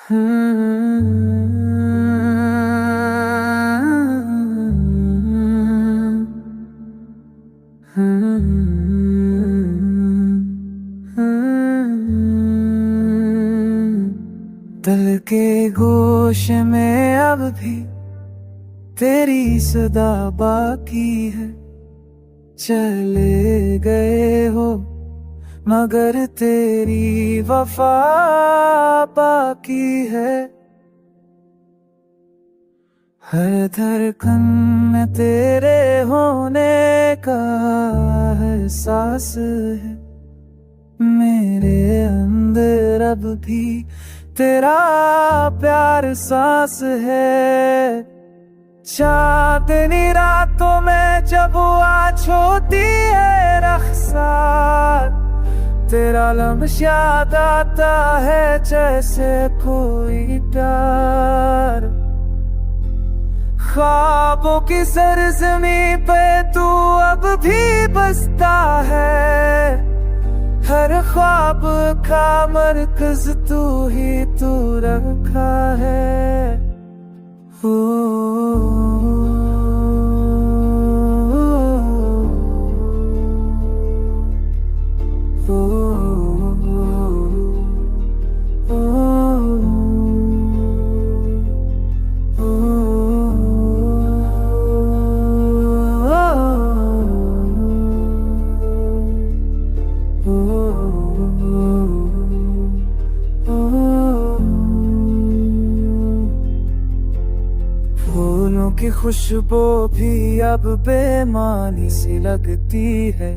दिल के गोश में अब भी तेरी सदा बाकी है। चले गए हो मगर तेरी वफा बाकी है। हर धड़कन में तेरे होने का एहसास है। मेरे अंदर अब भी तेरा प्यार सांस है। चांदनी रातों में जब आज होती है रख्सार, तेरा लम्हा याद आता है जैसे कोई प्यार। ख्वाबों की सरजमी पे तू अब भी बसता है। हर ख्वाब का मरकज तू ही तू रखा है। फूलों की खुशबू भी अब बेमानी सी लगती है।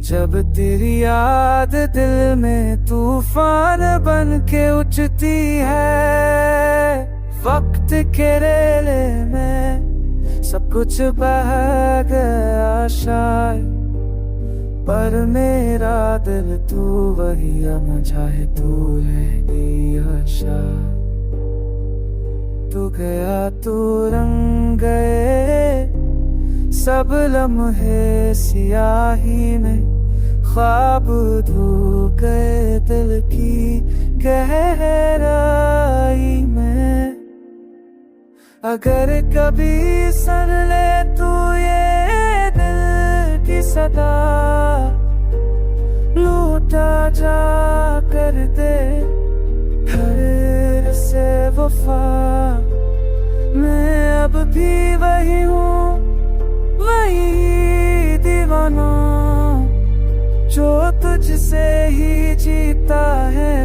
जब तेरी याद दिल में तूफान बन के उठती है। वक्त के रेले में सब कुछ बह गया शायद, पर मेरा दिल तू वही अमझा है। तू है आशा, तू गया तू रंग गए सब लम्हे सियाही में। ख्वाब धो गए दिल की गहराई में। अगर कभी सुन ले तू ये दिल की सदा, लूटा जा कर दे फिर से वफा। मैं अब भी वही हूँ, वही दीवाना जो तुझसे ही जीता है।